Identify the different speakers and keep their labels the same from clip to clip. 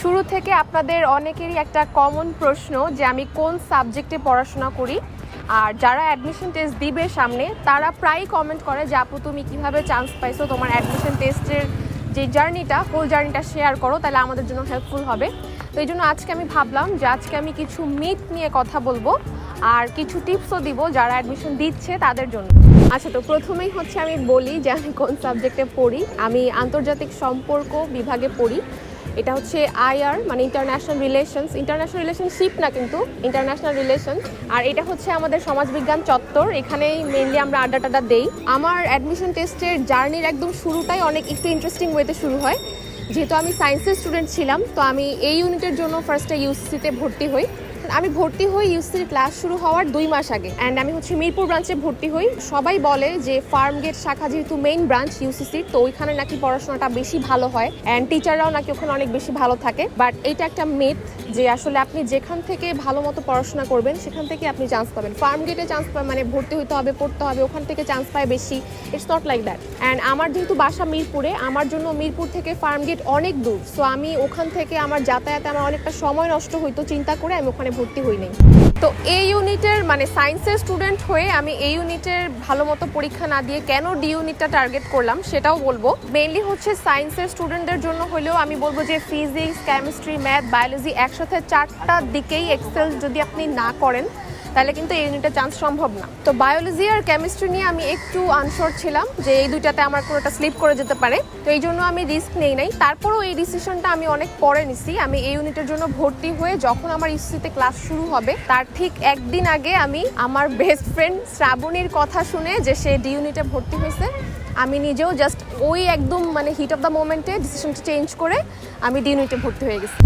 Speaker 1: শুরু থেকে আপনাদের অনেকেরই একটা কমন প্রশ্ন যে আমি কোন সাবজেক্টে পড়াশোনা করি। আর যারা অ্যাডমিশন টেস্ট দিবে সামনে তারা প্রায়ই কমেন্ট করে যে আপু তুমি কিভাবে চান্স পাইছো, তোমার অ্যাডমিশন টেস্টের যে জার্নিটা হোল জার্নিটা শেয়ার করো, তাহলে আমাদের জন্য হেল্পফুল হবে। তো এই জন্য আজকে আমি ভাবলাম যে আজকে আমি কিছু মিথ নিয়ে কথা বলবো আর কিছু টিপসও দিব যারা অ্যাডমিশন দিচ্ছে তাদের জন্য। আচ্ছা, তো প্রথমেই হচ্ছে আমি বলি যে আমি কোন সাবজেক্টে পড়ি। আমি আন্তর্জাতিক সম্পর্ক বিভাগে পড়ি। এটা হচ্ছে আইআর মানে ইন্টারন্যাশনাল রিলেশনশিপ না, কিন্তু ইন্টারন্যাশনাল রিলেশন। আর এটা হচ্ছে আমাদের সমাজবিজ্ঞান চত্বর, এখানেই মেইনলি আমরা আড্ডা দেই। আমার অ্যাডমিশন টেস্টের জার্নির একদম শুরুটাই অনেক একটু ইন্টারেস্টিং ওয়েতে শুরু হয়। যেহেতু আমি সায়েন্সের স্টুডেন্ট ছিলাম, তো আমি এই ইউনিটের জন্য ফার্স্টে ইউসিতে ভর্তি হই। আমি ভর্তি হই ইউসির ক্লাস শুরু হওয়ার 2 মাস আগে, অ্যান্ড আমি হচ্ছে মিরপুর ব্রাঞ্চে ভর্তি হই। সবাই বলে যে ফার্মগেট শাখা যেহেতু মেইন ব্রাঞ্চ ইউসিসির, তো ওইখানে নাকি পড়াশোনাটা বেশি ভালো হয় অ্যান্ড টিচাররাও নাকি ওখানে অনেক বেশি ভালো থাকে। বাট এইটা একটা মিথ যে আসলে আপনি যেখান থেকে ভালো মতো পড়াশোনা করবেন সেখান থেকে আপনি চান্স পাবেন। ফার্মগেটে চান্স পাবেন মানে ভর্তি হইতে হবে, পড়তে হবে, ওখান থেকে চান্স পায় বেশি। It's not like that. And আমার যেহেতু বাসা মিরপুরে, আমার জন্য মিরপুর থেকে ফার্মগেট অনেক দূর। সো আমি ওখান থেকে আমার যাতায়াতে আমার অনেকটা সময় নষ্ট হইতো, চিন্তা করে আমি ওখানে ভর্তি হই নাই। তো এই ইউনিটের মানে সায়েন্সের স্টুডেন্ট হয়ে আমি এই ইউনিটের ভালো মতো পরীক্ষা না দিয়ে কেন ডি ইউনিটটা টার্গেট করলাম সেটাও বলবো। মেইনলি হচ্ছে সায়েন্সের স্টুডেন্টদের জন্য হলেও আমি বলবো যে ফিজিক্স, কেমিস্ট্রি, ম্যাথ, বায়োলজি একসাথে 4টা দিকেই এক্সেল যদি আপনি না করেন তাহলে কিন্তু এই ইউনিটে চান্স সম্ভব না। তো বায়োলজি আর কেমিস্ট্রি নিয়ে আমি একটু আনশোর ছিলাম যে এই দুইটাতে আমার কোনোটা স্লিপ করে যেতে পারে, তো এই জন্য আমি রিস্ক নেই নাই। তারপরেও এই ডিসিশনটা আমি অনেক পরে নিছি। আমি এই ইউনিটের জন্য ভর্তি হয়ে যখন আমার ইউসিতে ক্লাস শুরু হবে তার ঠিক একদিন আগে আমি আমার বেস্ট ফ্রেন্ড শ্রাবণীর কথা শুনে যে সে ডি ইউনিটে ভর্তি হয়েছে, আমি নিজেও জাস্ট ওই একদম মানে হিট অফ দ্য মোমেন্টে ডিসিশনটা চেঞ্জ করে আমি ডি ইউনিটে ভর্তি হয়ে গেছি।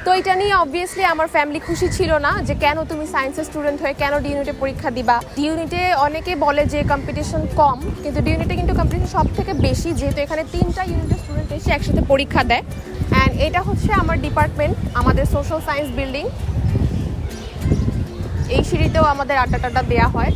Speaker 1: তো এটা নিয়ে অবভিয়াসলি আমার ফ্যামিলি খুশি ছিল না যে কেন তুমি সায়েন্সের স্টুডেন্ট হয়ে কেন ডি ইউনিটে পরীক্ষা দিবা। ডি ইউনিটে অনেকে বলে যে কম্পিটিশন কম, কিন্তু ডি ইউনিটে কিন্তু কম্পিটিশন সব থেকে বেশি, যেহেতু এখানে 3টা ইউনিটের স্টুডেন্ট এসে একসাথে পরীক্ষা দেয়। অ্যান্ড এটা হচ্ছে আমার ডিপার্টমেন্ট, আমাদের সোশ্যাল সায়েন্স বিল্ডিং। এই সিঁড়িতেও আমাদের আড্ডা দেওয়া হয়।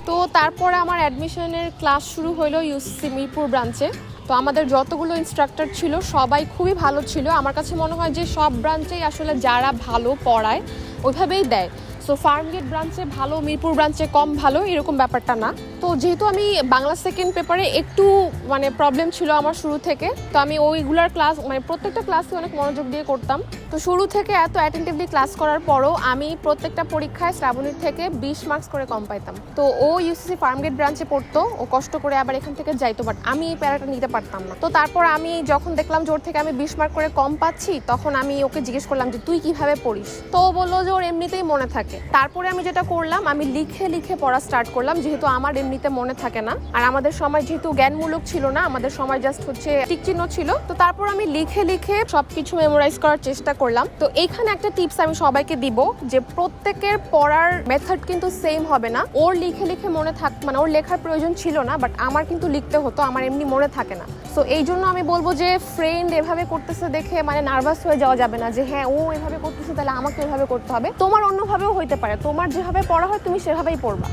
Speaker 1: তো তারপরে আমার অ্যাডমিশনের ক্লাস শুরু হলো ইউসিসি মিরপুর ব্রাঞ্চে। তো আমাদের যতগুলো ইনস্ট্রাক্টর ছিল সবাই খুবই ভালো ছিল। আমার কাছে মনে হয় যে সব ব্রাঞ্চেই আসলে যারা ভালো পড়ায় ওইভাবেই দেয়। সো ফার্মগেট ব্রাঞ্চে ভালো, মিরপুর ব্রাঞ্চে কম ভালো এরকম ব্যাপারটা না। তো যেহেতু আমি বাংলা সেকেন্ড পেপারে একটু মানে প্রবলেম ছিল আমার শুরু থেকে, তো আমি ওইগুলার ক্লাস মানে প্রত্যেকটা ক্লাসে অনেক মনোযোগ দিয়ে করতাম। তো শুরু থেকে এত অ্যাটেন্টিভলি ক্লাস করার পরও আমি প্রত্যেকটা পরীক্ষায় শ্রাবণীর থেকে 20 মার্কস করে কম পাইতাম। তো ও ইউসিসি ফার্মগেট ব্রাঞ্চে পড়তো, ও কষ্ট করে আবার এখান থেকে যাইতো, বাট আমি এই প্যারাটা নিতে পারতাম না। তো তারপর আমি যখন দেখলাম যে ওর থেকে আমি 20 মার্ক করে কম পাচ্ছি, তখন আমি ওকে জিজ্ঞেস করলাম যে তুই কিভাবে পড়িস। তো ও বললো যে ওর এমনিতেই মনে থাকে। তারপরে আমি যেটা করলাম, আমি লিখে পড়া স্টার্ট করলাম, যেহেতু আমার এমনিতে মনে থাকে না। আর আমাদের সময় যেহেতু জ্ঞানমূলক ছিল না, আমাদের সময় জাস্ট হচ্ছে টিক চিহ্ন ছিল। তো তারপর আমি লিখে সবকিছু মেমোরাইজ করার চেষ্টা করলাম। তো এইখানে একটা টিপস আমি সবাইকে দিব যে প্রত্যেকের পড়ার মেথড কিন্তু সেম হবে না। ওর লিখে মনে মানে ওর লেখার প্রয়োজন ছিল না, বাট আমার কিন্তু লিখতে হতো, আমার এমনি মনে থাকে না। সো এই জন্য আমি বলবো যে ফ্রেন্ড এভাবে করতেছে দেখে মানে নার্ভাস হয়ে যাওয়া যাবে না যে হ্যাঁ ও এভাবে করতেছে তাহলে আমাকে এভাবে করতে হবে। তোমার অন্যভাবেও হইতে পারে, তোমার যেভাবে পড়া হয় তুমি সেভাবেই পড়বা।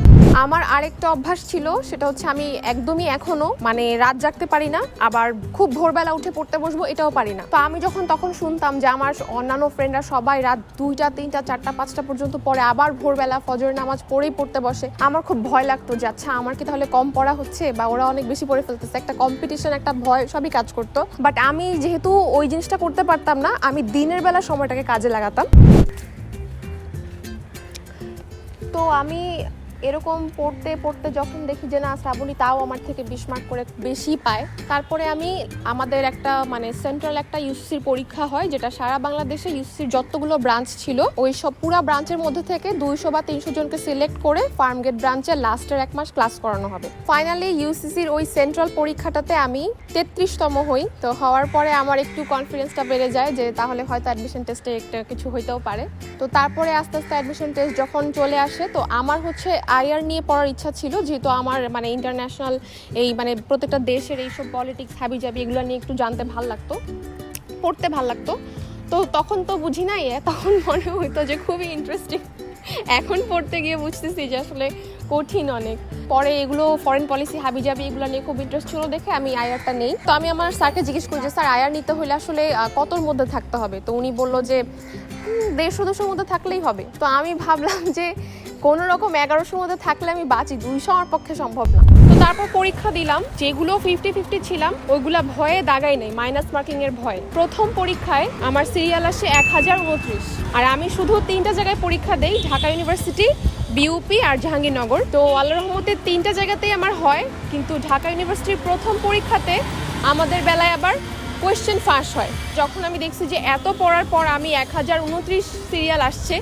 Speaker 1: আমার আরেকটা অভ্যাস ছিল, সেটা হচ্ছে আমি একদমই এখনো মানে রাত জাগতে পারি না, আবার খুব ভোরবেলা উঠে পড়তে বসবো এটাও পারি না। তো আমি তখন শুনতাম যে আমার অন্যান্য ফ্রেন্ডরা সবাই রাত 2টা 3টা 4টা 5টা পর্যন্ত পড়ে, আবার ভোরবেলা ফজরের নামাজ পড়েই পড়তে বসে। আমার খুব ভয় লাগতো যে আচ্ছা আমার কি তাহলে কম পড়া হচ্ছে বা ওরা অনেক বেশি পড়ে ফেলতেছে, একটা কম্পিটিশন, একটা ভয় সবই কাজ করতো। বাট আমি যেহেতু ওই জিনিসটা করতে পারতাম না, আমি দিনের বেলা সময়টাকে কাজে লাগাতাম। তো আমি এরকম পড়তে যখন দেখি যে না শ্রাবণী তাও আমার থেকে 20 মার্ক করে বেশি পায়, তারপরে আমি আমাদের একটা মানে সেন্ট্রাল একটা ইউসিসির পরীক্ষা হয়, যেটা সারা বাংলাদেশে ইউসিসির যতগুলো ব্রাঞ্চ ছিল ওই সব পুরা ব্রাঞ্চের মধ্যে থেকে 200 বা 300 জনকে সিলেক্ট করে ফার্মগেট ব্রাঞ্চে লাস্টের 1 মাস ক্লাস করানো হবে। ফাইনালি ইউসিসির ওই সেন্ট্রাল পরীক্ষাটাতে আমি 33তম হই। তো হওয়ার পরে আমার একটু কনফিডেন্সটা বেড়ে যায় যে তাহলে হয়তো অ্যাডমিশন টেস্টে একটা কিছু হইতেও পারে। তো তারপরে আস্তে আস্তে অ্যাডমিশন টেস্ট যখন চলে আসে, তো আমার হচ্ছে আইআর নিয়ে পড়ার ইচ্ছা ছিল, যেহেতু আমার মানে ইন্টারন্যাশনাল এই মানে প্রত্যেকটা দেশের এইসব পলিটিক্স হাবিজাবি এগুলো নিয়ে একটু জানতে ভাল লাগতো, পড়তে ভাল লাগতো। তো তখন তো বুঝি নাই, তখন মনে হইতো যে খুবই ইন্টারেস্টিং এখন পড়তে গিয়ে বুঝতেছি যে আসলে কঠিন অনেক। পরে এগুলো ফরেন পলিসি হাবিজাবি এগুলো নিয়ে খুব ইন্টারেস্ট ছিল দেখে আমি আইআরটা নেই। তো আমি আমার স্যারকে জিজ্ঞেস করি যে স্যার আইআর নিতে হলে আসলে কতর মধ্যে থাকতে হবে? তো উনি বললো যে 150-200 মধ্যে থাকলেই হবে। তো আমি ভাবলাম যে কোনো রকম 1100 মধ্যে থাকলে আমি বাঁচি, 200 আমার পক্ষে সম্ভব না। তো তারপর পরীক্ষা দিলাম, যেগুলো 50-50 ছিলাম ওইগুলা ভয়ে দাগাই নেই, মাইনাস মার্কিং এর ভয়ে। প্রথম পরীক্ষায় আমার সিরিয়াল আসে 1029, আর আমি শুধু 3টা জায়গায় পরীক্ষা দেই, ঢাকা ইউনিভার্সিটি, বিউপি আর জাহাঙ্গীরনগর। তো আল্লাহর রহমতে 3টা জায়গাতেই আমার হয়, কিন্তু ঢাকা ইউনিভার্সিটির প্রথম পরীক্ষাতে আমাদের বেলায় আবার কোয়েশ্চেন ফাঁস হয়। যখন আমি দেখছি যে এত পড়ার পর আমি 1029 সিরিয়াল আসছে,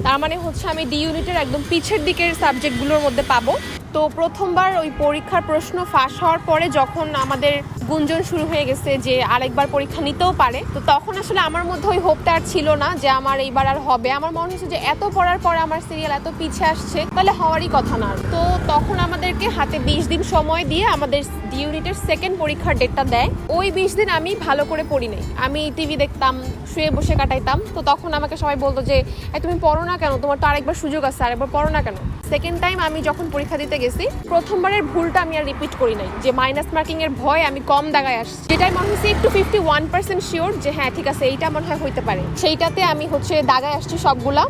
Speaker 1: তার মানে হচ্ছে আমি ডি ইউনিটের একদম পিছের দিকের সাবজেক্টগুলোর মধ্যে পাবো। তো প্রথমবার ওই পরীক্ষার প্রশ্ন ফাঁস হওয়ার পরে যখন আমাদের গুঞ্জন শুরু হয়ে গেছে যে আরেকবার পরীক্ষা নিতেও পারে, তো তখন আসলে আমার মধ্যে ওই হোপটা আর ছিল না যে আমার এইবার আর হবে। আমার মনে হচ্ছে যে এত পড়ার পরে আমার সিরিয়াল এত পিছিয়ে আসছে, তাহলে হওয়ারই কথা না। তো তখন আমাদেরকে হাতে 20 দিন সময় দিয়ে আমাদের ডি ইউনিটের সেকেন্ড পরীক্ষার ডেটটা দেয়। ওই 20 দিন আমি ভালো করে পড়ি নাই, আমি টিভি দেখতাম, শুয়ে বসে কাটাইতাম। তো তখন আমাকে সবাই বলতো যে তুমি পড়ো না কেন, তোমার তো আরেকবার সুযোগ আছে, আরেকবার পড়ো না কেন। সেকেন্ড টাইম আমি যখন পরীক্ষা দিতে গেছি, প্রথমবারের ভুলটা আমি আর রিপিট করি নাই, যে মাইনাস মার্কিং এর ভয় আমি কম দাগায় আসছি। যেটাই মনে হচ্ছে একটু 51% শিওর যে হ্যাঁ ঠিক আছে এইটা মনে হয় হইতে পারে, সেইটাতে আমি হচ্ছে দাগায় আসছি সবগুলা।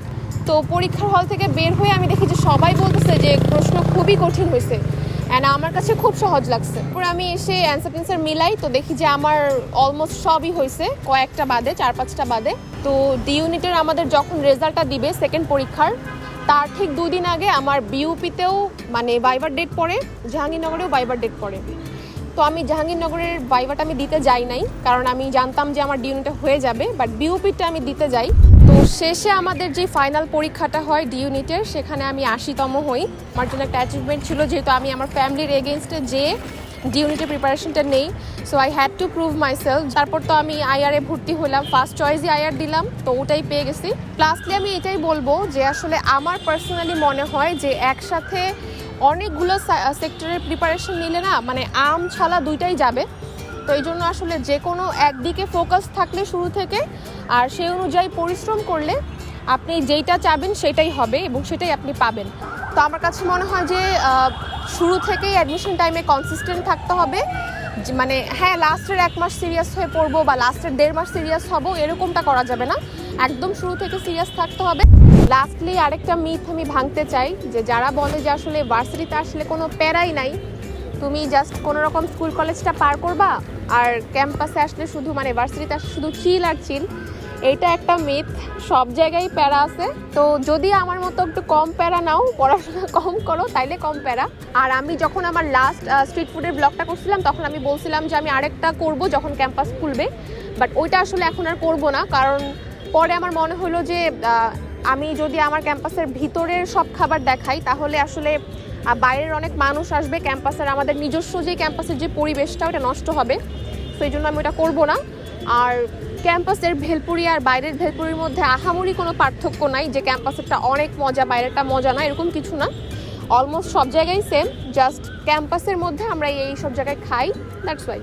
Speaker 1: তো পরীক্ষার হল থেকে বের হয়ে আমি দেখি যে সবাই বলতেছে যে প্রশ্ন খুবই কঠিন হয়েছে, অ্যান্ড আমার কাছে খুব সহজ লাগছে। পরে আমি এসে অ্যান্সার মিলাই, তো দেখি যে আমার অলমোস্ট সবই হয়েছে, কয়েকটা বাদে, 4-5টা বাদে। তো ডি ইউনিটের আমাদের যখন রেজাল্টটা দিবে সেকেন্ড পরীক্ষার, তার ঠিক 2 দিন আগে আমার বিউপিতেও মানে ভাইবার ডেট পড়ে, জাহাঙ্গীরনগরেও ভাইবার ডেট পড়ে। তো আমি জাহাঙ্গীরনগরের ভাইভাটা আমি দিতে যাই নাই, কারণ আমি জানতাম যে আমার ডি ইউনিটে হয়ে যাবে, বাট বিউপিটা আমি দিতে যাই। তো শেষে আমাদের যে ফাইনাল পরীক্ষাটা হয় ডি ইউনিটের, সেখানে আমি 80তম হই। আমার জন্য একটা অ্যাচিভমেন্ট ছিল, যেহেতু আমি আমার ফ্যামিলির এগেনস্টে যে ডি ইউনিটের প্রিপারেশনটা নেই, so I had to prove myself. তারপর তো আমি আইআরে ভর্তি হলাম, ফার্স্ট চয়েসই আইআর দিলাম, তো ওটাই পেয়ে গেছি। লাস্টলি আমি এটাই বলবো যে আসলে আমার পার্সোনালি মনে হয় যে একসাথে অনেকগুলো সেক্টরের প্রিপারেশন নিলে না মানে আম ছালা দুইটাই যাবে। তো এই জন্য আসলে যে কোনো একদিকে ফোকাস থাকলে শুরু থেকে, আর সেই অনুযায়ী পরিশ্রম করলে আপনি যেইটা চাবেন সেটাই হবে এবং সেটাই আপনি পাবেন। তো আমার কাছে মনে হয় যে শুরু থেকেই অ্যাডমিশন টাইমে কনসিস্টেন্ট থাকতে হবে। মানে হ্যাঁ লাস্টের 1 মাস সিরিয়াস হয়ে পড়বো বা লাস্টের 1.5 মাস সিরিয়াস হবো, এরকমটা করা যাবে না, একদম শুরু থেকে সিরিয়াস থাকতে হবে। লাস্টলি আরেকটা মিথ আমি ভাঙতে চাই, যে যারা বলে যে আসলে ভার্সিটিতে আসলে কোনো প্যারাই নাই, তুমি জাস্ট কোনো রকম স্কুল কলেজটা পার করবা আর ক্যাম্পাসে আসলে শুধু মানে ভার্সিটিতে আসলে শুধু চিল আর চিল, এইটা একটা মিথ। সব জায়গায় প্যারা আছে। তো যদি আমার মতো একটু কম প্যারা নাও, পড়াশোনা কম করো, তাইলে কম প্যারা। আর আমি যখন আমার লাস্ট স্ট্রিট ফুডের ব্লগটা করছিলাম, তখন আমি বলছিলাম যে আমি আরেকটা করব যখন ক্যাম্পাস খুলবে, বাট ওইটা আসলে এখন আর করবো না, কারণ পরে আমার মনে হলো যে আমি যদি আমার ক্যাম্পাসের ভিতরের সব খাবার দেখাই তাহলে আসলে বাইরের অনেক মানুষ আসবে, ক্যাম্পাসের আমাদের নিজস্ব যে ক্যাম্পাসের যে পরিবেশটা ওটা নষ্ট হবে। সেই জন্য আমি ওটা করবো না। আর ক্যাম্পাসের ভেলপুরি আর বাইরের ভেলপুরির মধ্যে আহামরি কোনো পার্থক্য নাই, যে ক্যাম্পাসেরটা অনেক মজা বাইরেরটা মজা না, এরকম কিছু না। অলমোস্ট সব জায়গায় সেম, জাস্ট ক্যাম্পাসের মধ্যে আমরা এই সব জায়গায় খাই, দ্যাটস ওয়াই।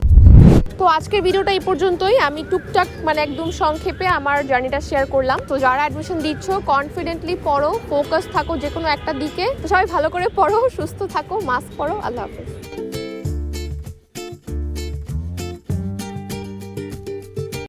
Speaker 1: তো আজকের ভিডিওটা এই পর্যন্তই। আমি টুকটাক মানে একদম সংক্ষেপে আমার জার্নিটা শেয়ার করলাম। তো যারা অ্যাডমিশন দিচ্ছ, কনফিডেন্টলি পড়ো, ফোকাস থাকো যে কোনো একটা দিকে। তো সবাই ভালো করে পড়ো, সুস্থ থাকো, মাস্ক পরো। আল্লাহ হাফেজ।